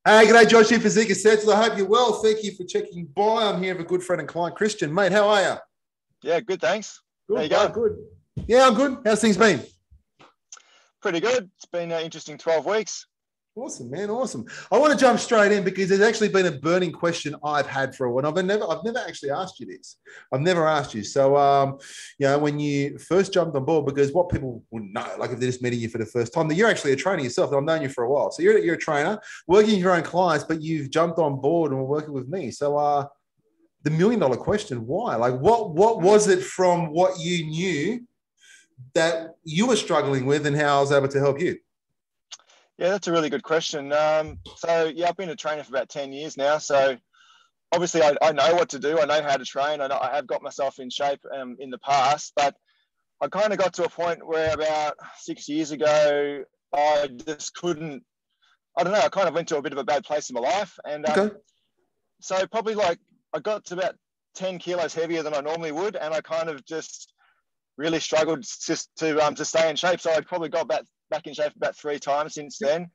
Hey, g'day, Josh here for Zika Sets. I hope you're well. Thank you for checking by. I'm here with a good friend and client, Christian. Mate, how are you? Yeah, good, thanks. Good, How you going? good. Yeah, I'm good. How's things been? Pretty good. It's been an interesting 12 weeks. Awesome, man. Awesome. I want to jump straight in because there's actually been a burning question I've had for a while. I've never actually asked you this. I've never asked you. So, when you first jumped on board, because what people wouldn't know, like if they're just meeting you for the first time, that you're actually a trainer yourself. And I've known you for a while. So you're a trainer working with your own clients, but you've jumped on board and we're working with me. So, the $1 million question, why? Like, what was it from what you knew that you were struggling with and how I was able to help you? Yeah, that's a really good question. I've been a trainer for about 10 years now. So obviously I know what to do. I know how to train. I have got myself in shape in the past, but I kind of got to a point where about 6 years ago, I just couldn't, I don't know, I kind of went to a bit of a bad place in my life. And so probably like I got to about 10 kilos heavier than I normally would. And I kind of just really struggled just to stay in shape. So I probably got back in shape about 3 times since then,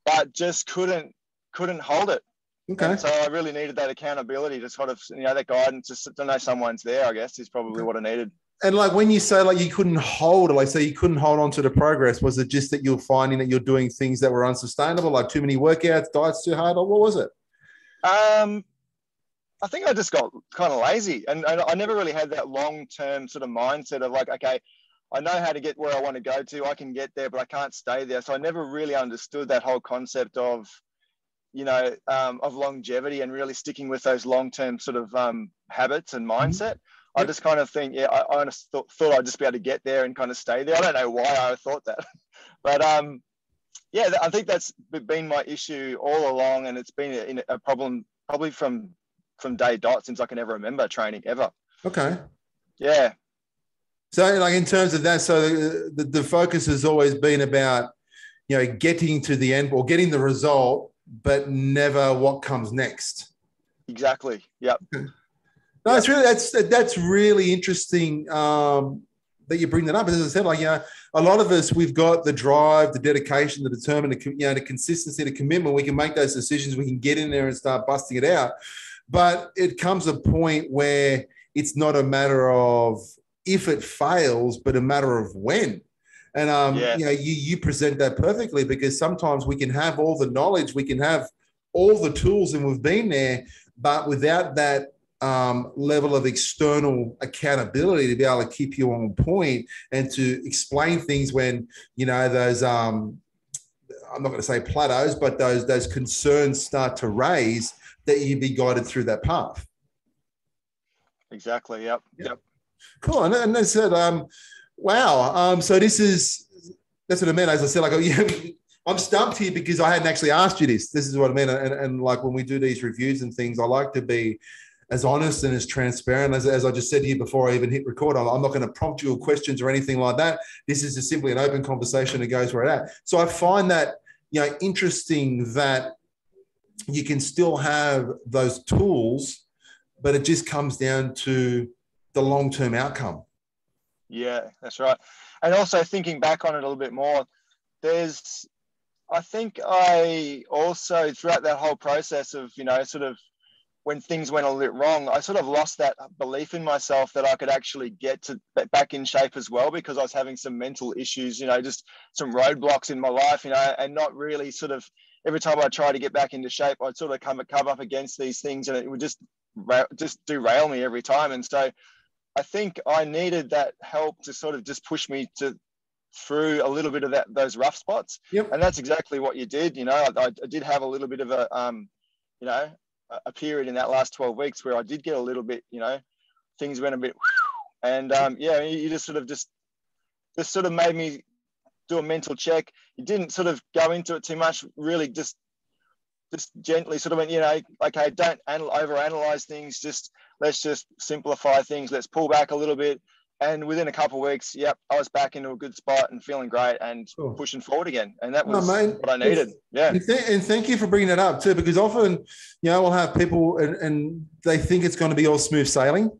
but just couldn't hold it. Okay. And so I really needed that accountability to sort of, that guidance, just to know someone's there, I guess, is probably what I needed. And like when you say like you couldn't hold it, like so you couldn't hold on to the progress, was it just that you're finding that you're doing things that were unsustainable, like too many workouts, diets too hard, or what was it? I think I just got kind of lazy, and I never really had that long-term sort of mindset of like, okay, I know how to get where I want to go to. I can get there, but I can't stay there. So I never really understood that whole concept of, of longevity and really sticking with those long-term sort of habits and mindset. I just kind of think, I honestly thought I'd just be able to get there and kind of stay there. I don't know why I thought that, but I think that's been my issue all along, and it's been a problem probably from day dot since I can ever remember training ever. Okay. Yeah. So like in terms of that, so the focus has always been about, getting to the end or getting the result, but never what comes next. Exactly. Yep. Okay. No, it's really, that's really interesting that you bring that up. As I said, like, a lot of us, we've got the drive, the dedication, the determination, the consistency, the commitment. We can make those decisions. We can get in there and start busting it out. But it comes a point where it's not a matter of if it fails, but a matter of when. And, you present that perfectly, because sometimes we can have all the knowledge, we can have all the tools, and we've been there, but without that level of external accountability to be able to keep you on point and to explain things when, those, I'm not going to say plateaus, but those concerns start to raise, that you be guided through that path. Exactly. Yep. Cool. And they said, wow. So that's what I meant. As I said, like, I'm stumped here because I hadn't actually asked you this. This is what I meant. And like when we do these reviews and things, I like to be as honest and as transparent as I just said to you before I even hit record. I'm not going to prompt you with questions or anything like that. This is just simply an open conversation that goes where it's at. So I find that, interesting that you can still have those tools, but it just comes down to the long-term outcome. Yeah, that's right. And also thinking back on it a little bit more, I think I also, throughout that whole process of, sort of when things went a little bit wrong, I sort of lost that belief in myself that I could actually get back in shape as well, because I was having some mental issues, just some roadblocks in my life, and not really sort of, every time I try to get back into shape, I'd sort of come up against these things, and it would just derail me every time. And so I think I needed that help to sort of just push me through a little bit of those rough spots. Yep. And that's exactly what you did. I did have a little bit of a period in that last 12 weeks where I did get a little bit, things went a bit, and you just sort of made me do a mental check. You didn't sort of go into it too much, really just gently sort of went, okay, don't overanalyze things. Let's just simplify things. Let's pull back a little bit. And within a couple of weeks, I was back into a good spot and feeling great and pushing forward again. And that was what I needed. Yeah. And thank you for bringing that up too, because often, we'll have people and they think it's going to be all smooth sailing.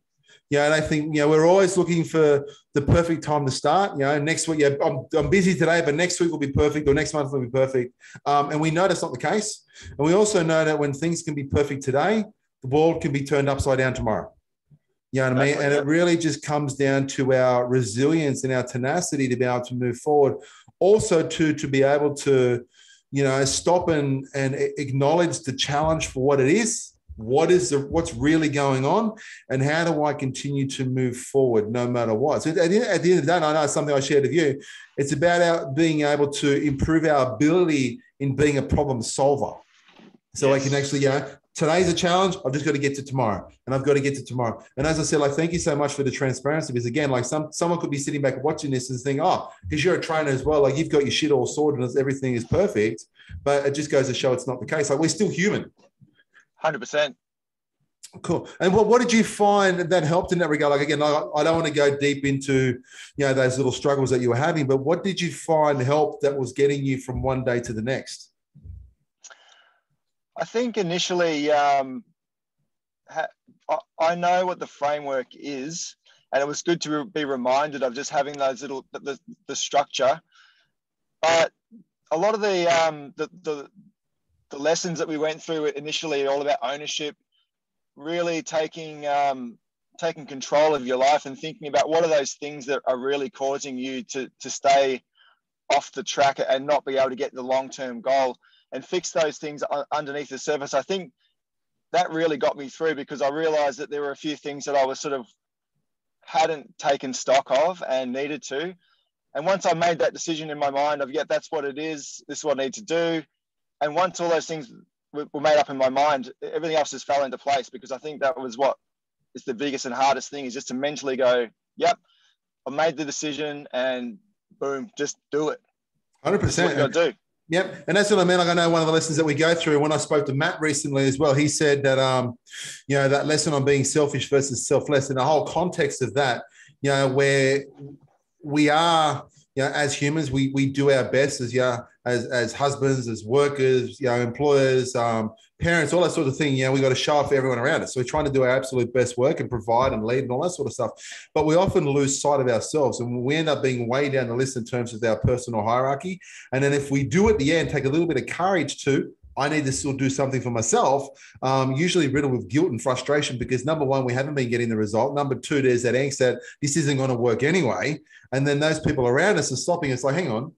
Yeah, and I think, we're always looking for the perfect time to start. Next week, I'm busy today, but next week will be perfect, or next month will be perfect. And we know that's not the case. And we also know that when things can be perfect today, the world can be turned upside down tomorrow. You know what I mean? And it really just comes down to our resilience and our tenacity to be able to move forward. Also, to be able to, stop and acknowledge the challenge for what it is. What's really going on, and how do I continue to move forward no matter what? So at the end of the day, I know it's something I shared with you. It's about being able to improve our ability in being a problem solver. So I can actually, today's a challenge. I've just got to get to tomorrow, and I've got to get to tomorrow. And as I said, thank you so much for the transparency, because again, someone could be sitting back watching this and think, oh, because you're a trainer as well, you've got your shit all sorted and everything is perfect. But it just goes to show it's not the case. We're still human. 100%. Cool. And what did you find that helped in that regard? Again, I don't want to go deep into, those little struggles that you were having, but what did you find helped that was getting you from one day to the next? I think initially, I know what the framework is, and it was good to be reminded of just having those the structure. But a lot of the lessons that we went through initially are all about ownership, really taking control of your life and thinking about what are those things that are really causing you to stay off the track and not be able to get the long-term goal, and fix those things underneath the surface. I think that really got me through, because I realized that there were a few things that I was sort of hadn't taken stock of and needed to. And once I made that decision in my mind of, that's what it is, this is what I need to do. And once all those things were made up in my mind, everything else just fell into place, because I think that was what is the biggest and hardest thing, is just to mentally go, yep, I made the decision, and boom, just do it. 100%. That's what you got to do. Yep. And that's what I mean. I know one of the lessons that we go through, when I spoke to Matt recently as well, he said that, that lesson on being selfish versus selfless, and the whole context of that, where we are, as humans, we do our best as husbands, as workers, employers, parents, all that sort of thing. We got to show off everyone around us. So we're trying to do our absolute best work and provide and lead and all that sort of stuff. But we often lose sight of ourselves, and we end up being way down the list in terms of our personal hierarchy. And then if we do at the end take a little bit of courage to, I need to still do something for myself, usually riddled with guilt and frustration, because number one, we haven't been getting the result. Number two, there's that angst that this isn't going to work anyway. And then those people around us are stopping us, hang on,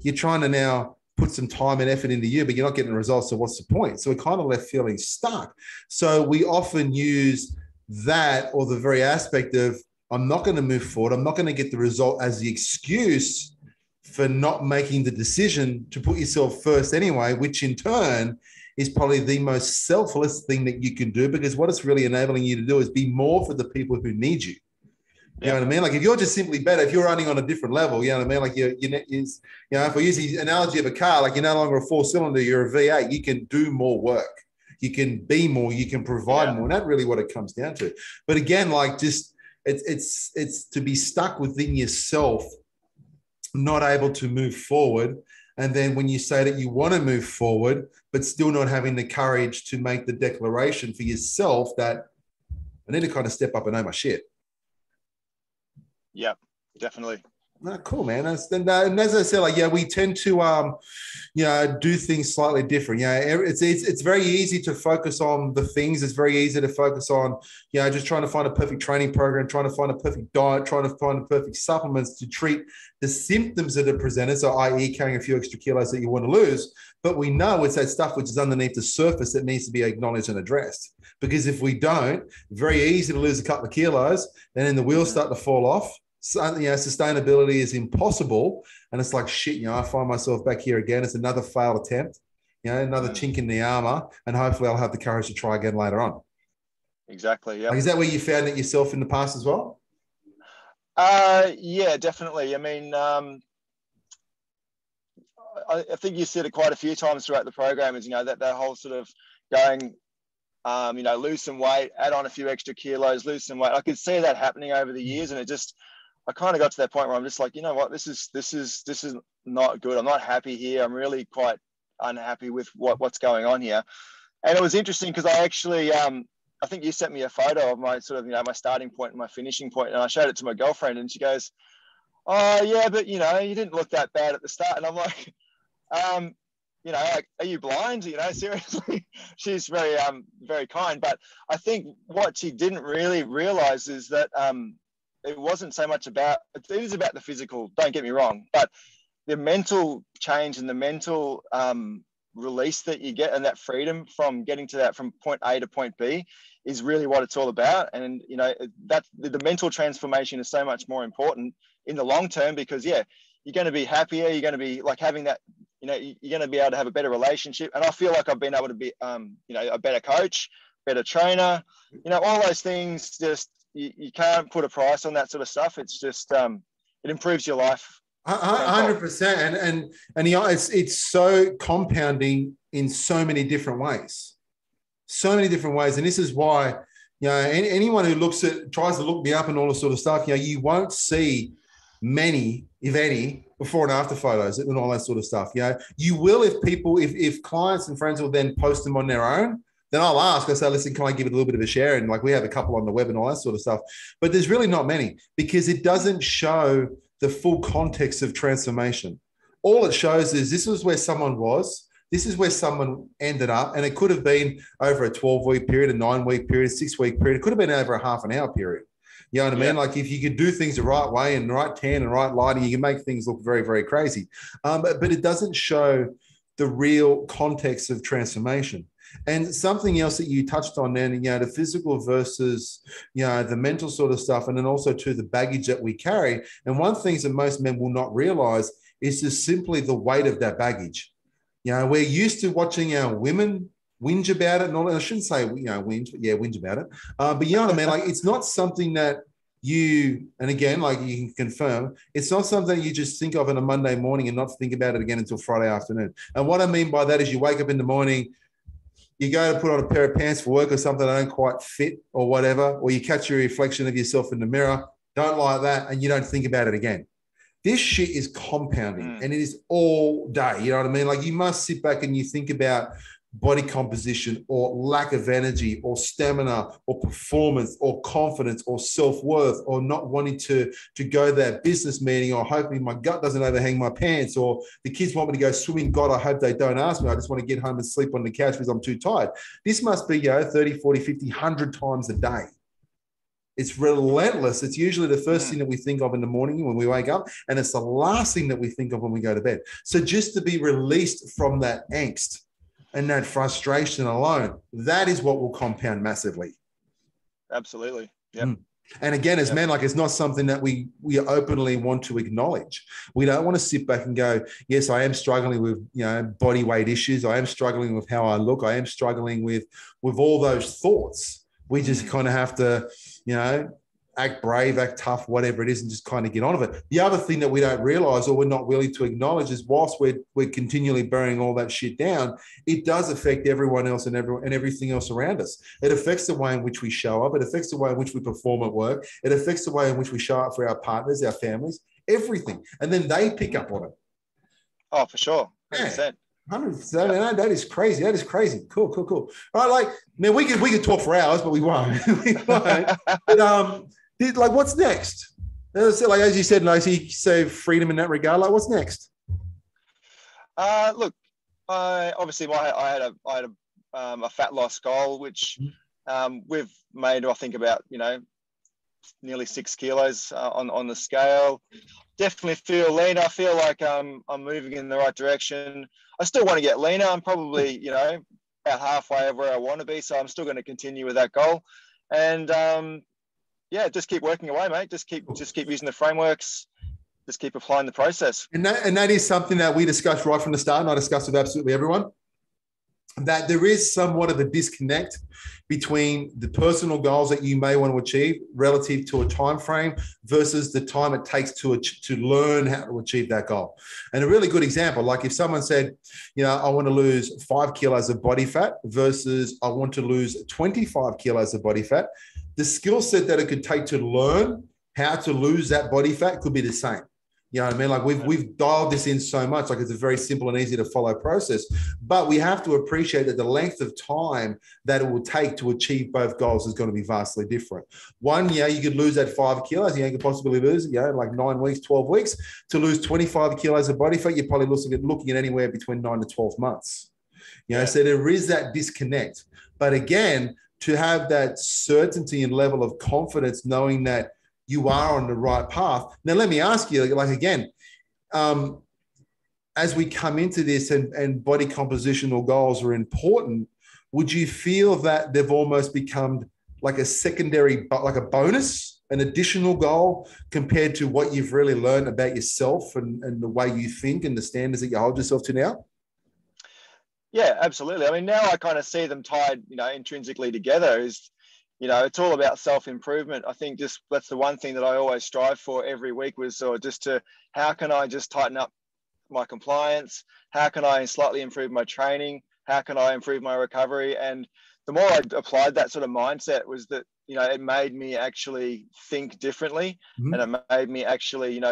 you're trying to now put some time and effort into you, but you're not getting the results. So what's the point? So we're kind of left feeling stuck. So we often use that, or the very aspect of, I'm not going to move forward, I'm not going to get the result, as the excuse for not making the decision to put yourself first anyway, which in turn is probably the most selfless thing that you can do, because what it's really enabling you to do is be more for the people who need you. You know what I mean? If you're just simply better, if you're running on a different level, you know what I mean? If we use the analogy of a car, you're no longer a 4-cylinder, you're a V8, you can do more work. You can be more, you can provide more. And that's really what it comes down to. But again, it's to be stuck within yourself, not able to move forward. And then when you say that you want to move forward, but still not having the courage to make the declaration for yourself that I need to kind of step up and own my shit. Yeah, definitely. Cool, man. And as I said, we tend to, do things slightly different. It's very easy to focus on the things. It's very easy to focus on, just trying to find a perfect training program, trying to find a perfect diet, trying to find the perfect supplements to treat the symptoms that are presented. So, i.e., carrying a few extra kilos that you want to lose. But we know it's that stuff which is underneath the surface that needs to be acknowledged and addressed. Because if we don't, very easy to lose a couple of kilos, then the wheels start to fall off. So, sustainability is impossible, and it's like shit. I find myself back here again. It's another failed attempt, another chink in the armor, and hopefully I'll have the courage to try again later on. Exactly. Yeah. Is that where you found it yourself in the past as well? Yeah, definitely. I mean, I think you said it quite a few times throughout the program. Is that whole sort of going, lose some weight, add on a few extra kilos, lose some weight. I could see that happening over the years, and I kind of got to that point where I'm just like, you know what, this is not good. I'm not happy here. I'm really quite unhappy with what's going on here. And it was interesting because I actually I think you sent me a photo of my sort of, my starting point and my finishing point, and I showed it to my girlfriend, and she goes, "Oh yeah, but you didn't look that bad at the start." And I'm like, like, are you blind? Seriously. She's very, very kind. But I think what she didn't really realize is that it wasn't so much about, it is about the physical, don't get me wrong, but the mental change and the mental release that you get and that freedom from getting to that from point A to point B is really what it's all about. And, that the mental transformation is so much more important in the long term, because you're going to be happier. You're going to be like having that, you're going to be able to have a better relationship. And I feel like I've been able to be, a better coach, better trainer, all those things. Just, you can't put a price on that sort of stuff. It's just, it improves your life. 100%. And it's so compounding in so many different ways. And this is why, anyone who tries to look me up and all this sort of stuff, you won't see many, if any, before and after photos and all that sort of stuff. You will if clients and friends will then post them on their own, then I'll ask, I say, listen, can I give it a little bit of a share? And like, we have a couple on the web and all that sort of stuff, but there's really not many, because it doesn't show the full context of transformation. All it shows is this is where someone was, this is where someone ended up. And it could have been over a 12-week period, a 9-week period, 6-week period. It could have been over a half an hour period. You know what I mean? Like, if you could do things the right way and the right tan and right lighting, you can make things look very, very crazy. But it doesn't show the real context of transformation. And something else that you touched on then, the physical versus, the mental sort of stuff, and then also to the baggage that we carry. And one of the things that most men will not realize is just simply the weight of that baggage. We're used to watching our women whinge about it and all that. I shouldn't say, whinge, but whinge about it. But you know what I mean? Like, it's not something that and again, like you can confirm, it's not something you just think of on a Monday morning and not think about it again until Friday afternoon. And what I mean by that is you wake up in the morning, you go to put on a pair of pants for work or something that don't quite fit or whatever, or you catch your reflection of yourself in the mirror, don't like that, and you don't think about it again. This shit is compounding and it is all day. You know what I mean? Like, you must sit back and you think about body composition or lack of energy or stamina or performance or confidence or self-worth or not wanting to go to that business meeting or hoping my gut doesn't overhang my pants or the kids want me to go swimming. God, I hope they don't ask me. I just want to get home and sleep on the couch because I'm too tired. This must be, 30, 40, 50, 100 times a day. It's relentless. It's usually the first thing that we think of in the morning when we wake up, and it's the last thing that we think of when we go to bed. So just to be released from that angst and that frustration alone, that is what will compound massively. Absolutely. Yeah. And again, as men, like, it's not something that we openly want to acknowledge. We don't want to sit back and go, yes, I am struggling with, body weight issues. I am struggling with how I look. I am struggling with all those thoughts. We just kind of have to, act brave, act tough, whatever it is, and just kind of get on with it. The other thing that we don't realize or we're not willing to acknowledge is whilst we're continually burying all that shit down, it does affect everyone else and everything else around us. It affects the way in which we show up. It affects the way in which we perform at work. It affects the way in which we show up for our partners, our families, everything. And then they pick up on it. Oh, for sure. 100%. 100%. Man, that is crazy. That is crazy. Cool. All right, like, man, we could talk for hours, but we won't. But what's next? Like, as you said, and I see you say freedom in that regard. Like, what's next? Look, obviously I had a fat loss goal, which we've made, I think, about nearly 6 kilos on the scale. Definitely feel lean. I feel like I'm moving in the right direction. I still want to get leaner. I'm probably, about halfway of where I want to be. So I'm still going to continue with that goal. And just keep working away, mate. Just keep using the frameworks. Just keep applying the process. And that is something that we discussed right from the start, and I discussed with absolutely everyone, that there is somewhat of a disconnect between the personal goals that you may want to achieve relative to a time frame versus the time it takes to learn how to achieve that goal. And a really good example, like if someone said, I want to lose 5 kilos of body fat versus I want to lose 25 kilos of body fat, the skill set that it could take to learn how to lose that body fat could be the same. You know what I mean? Like we've dialed this in so much, like it's a very simple and easy to follow process. But we have to appreciate that the length of time that it will take to achieve both goals is going to be vastly different. One, yeah, you could lose that 5 kilos. You could possibly lose it, like 9 weeks, 12 weeks. To lose 25 kilos of body fat, you're probably looking at anywhere between 9 to 12 months. So there is that disconnect. But again, to have that certainty and level of confidence, knowing that you are on the right path. Now, let me ask you, like, again, as we come into this and body compositional goals are important, would you feel that they've almost become like a secondary, like a bonus, an additional goal compared to what you've really learned about yourself and the way you think and the standards that you hold yourself to now? Yeah, absolutely. I mean, now I kind of see them tied, intrinsically together. It's all about self-improvement. I think that's the one thing that I always strive for every week how can I just tighten up my compliance? How can I slightly improve my training? How can I improve my recovery? And the more I applied that sort of mindset was that, it made me actually think differently. Mm-hmm. And it made me actually,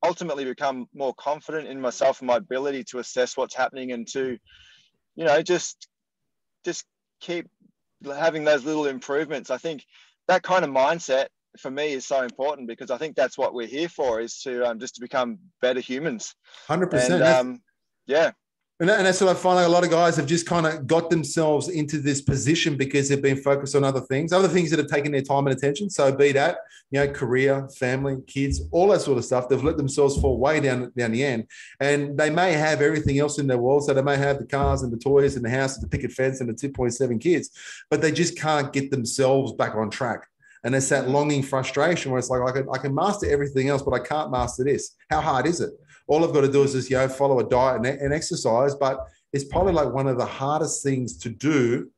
ultimately become more confident in myself and my ability to assess what's happening and to, just keep having those little improvements. I think that kind of mindset for me is so important because I think that's what we're here for, is to just to become better humans. 100%. And, yeah. And that's what I find, like a lot of guys have just kind of got themselves into this position because they've been focused on other things that have taken their time and attention. So be that, career, family, kids, all that sort of stuff. They've let themselves fall way down the end. And they may have everything else in their world. So they may have the cars and the toys and the house and the picket fence and the 2.7 kids, but they just can't get themselves back on track. And it's that longing frustration where it's like, I can master everything else, but I can't master this. How hard is it? All I've got to do is just, follow a diet and exercise, but it's probably like one of the hardest things to do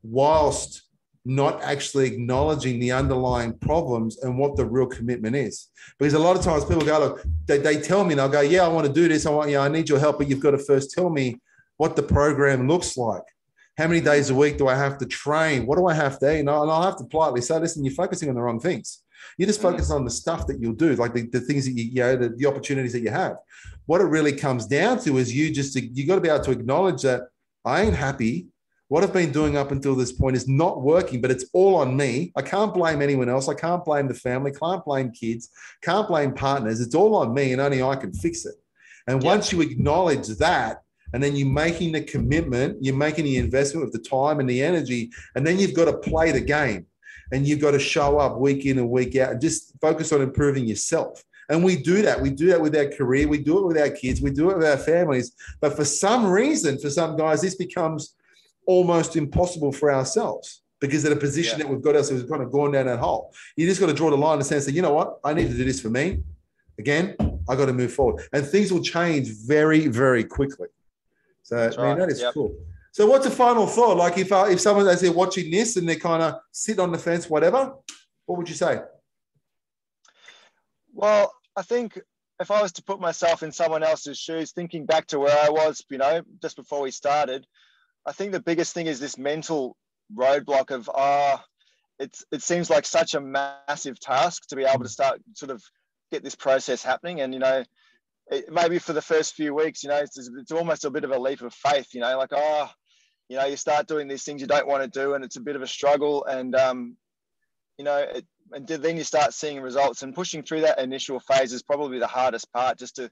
whilst not actually acknowledging the underlying problems and what the real commitment is. Because a lot of times people go, look, they tell me and I'll go, yeah, I want to do this. I need your help, but you've got to first tell me what the program looks like. How many days a week do I have to train? What do I have to eat? And I'll have to politely say, listen, you're focusing on the wrong things. You just focus on the stuff that you'll do, like the things that the opportunities that you have. What it really comes down to is you got to be able to acknowledge that I ain't happy. What I've been doing up until this point is not working, but it's all on me. I can't blame anyone else. I can't blame the family, can't blame kids, can't blame partners. It's all on me and only I can fix it. And once you acknowledge that, and then you're making the commitment, you're making the investment of the time and the energy, and then you've got to play the game and you've got to show up week in and week out and just focus on improving yourself. And we do that. We do that with our career. We do it with our kids. We do it with our families. But for some reason, for some guys, this becomes almost impossible for ourselves because of the position that we've got ourselves kind of going down that hole. You just got to draw the line in the sense that, you know what, I need to do this for me. Again, I got to move forward. And things will change very, very quickly. So, that is cool. So what's the final thought? Like if someone, as they're watching this and they kind of sit on the fence, whatever, what would you say? Well, I think if I was to put myself in someone else's shoes, thinking back to where I was, just before we started, I think the biggest thing is this mental roadblock of, it seems like such a massive task to be able to start sort of get this process happening. And, maybe for the first few weeks, it's almost a bit of a leap of faith, you start doing these things you don't want to do and it's a bit of a struggle. And, and then you start seeing results, and pushing through that initial phase is probably the hardest part, just to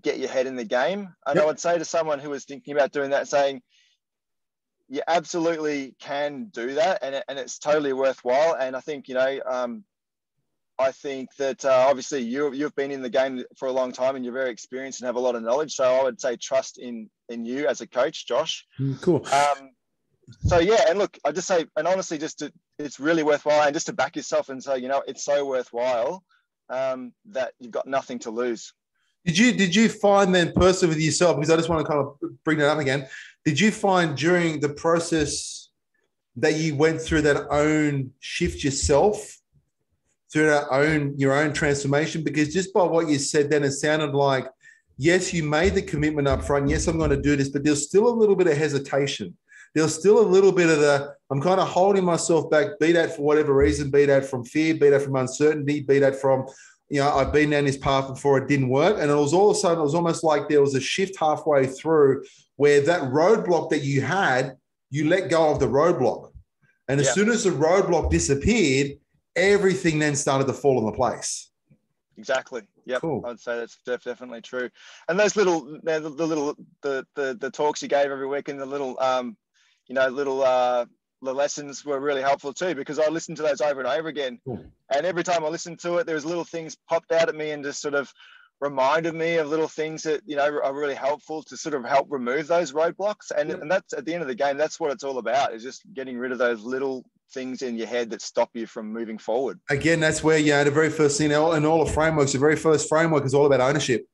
get your head in the game. And I would say to someone who was thinking about doing that, saying, you absolutely can do that, and it's totally worthwhile. And I think, I think that obviously you've been in the game for a long time and you're very experienced and have a lot of knowledge. So I would say trust in you as a coach, Josh. Cool. So yeah, and look, I just say, and honestly, it's really worthwhile, and just to back yourself and say, it's so worthwhile that you've got nothing to lose. Did you find then personally with yourself, because I just want to kind of bring that up again, did you find during the process that you went through that own shift yourself, through your own transformation? Because just by what you said then, it sounded like, yes, you made the commitment up front. Yes, I'm going to do this, but there's still a little bit of hesitation. There's still a little bit of I'm kind of holding myself back, be that for whatever reason, be that from fear, be that from uncertainty, be that from I've been down this path before, it didn't work. And it was all of a sudden, it was almost like there was a shift halfway through where that roadblock that you had, you let go of the roadblock. And as soon as the roadblock disappeared, everything then started to fall into place. Exactly. Yep. Cool. I'd say that's definitely true. And those the talks you gave every week and the little, the lessons were really helpful too, because I listened to those over and over again. Cool. And every time I listened to it, there was little things popped out at me and just sort of reminded me of little things that, are really helpful to sort of help remove those roadblocks. And that's, at the end of the game, that's what it's all about, is just getting rid of those little things in your head that stop you from moving forward. Again, that's where, the very first thing in all the frameworks, the very first framework is all about ownership.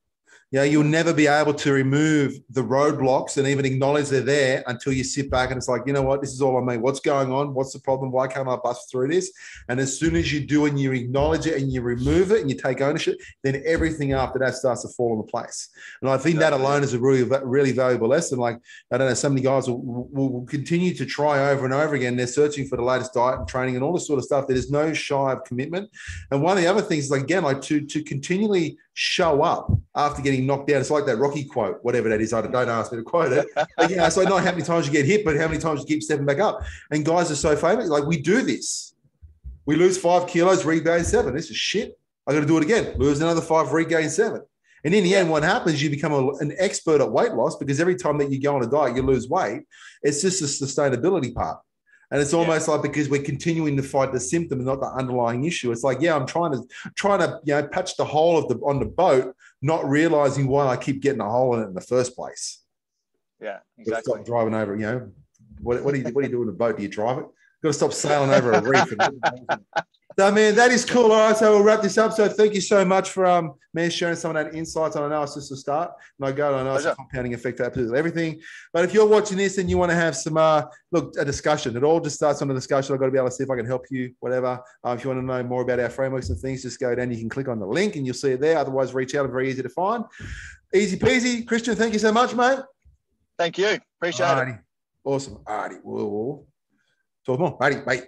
You'll never be able to remove the roadblocks and even acknowledge they're there until you sit back and it's like, you know what, this is all on me. What's going on? What's the problem? Why can't I bust through this? And as soon as you do and you acknowledge it and you remove it and you take ownership, then everything after that starts to fall into place. And I think that alone is a really, really valuable lesson. Like, I don't know, so many guys will continue to try over and over again. They're searching for the latest diet and training and all this sort of stuff. There's no shy of commitment. And one of the other things is, like, again, like to continually show up after getting knocked down. It's like that Rocky quote, whatever that is. Don't ask me to quote it. But it's like not how many times you get hit, but how many times you keep stepping back up. And guys are so famous. Like, we do this. We lose 5 kilos, regain 7. This is shit. I got to do it again. Lose another 5, regain 7. And in the end, what happens, you become an expert at weight loss, because every time that you go on a diet, you lose weight. It's just the sustainability part. And it's almost like, because we're continuing to fight the symptom and not the underlying issue. It's like, I'm trying to patch the hole on the boat, not realizing why I keep getting a hole in it in the first place. Yeah, exactly. Stop driving over. What do you do in a boat? Do you drive it? Got to stop sailing over a reef. So, man, that is cool. All right, so we'll wrap this up. So thank you so much for me sharing some of that insights. I know it's just a start. And I know it's a compounding effect to absolutely everything. But if you're watching this and you want to have some, a discussion, it all just starts on a discussion. I've got to be able to see if I can help you, whatever. If you want to know more about our frameworks and things, just go down. You can click on the link and you'll see it there. Otherwise, reach out. Very easy to find. Easy peasy. Christian, thank you so much, mate. Thank you. Appreciate it. Awesome. All righty. We'll talk more. Righty, mate.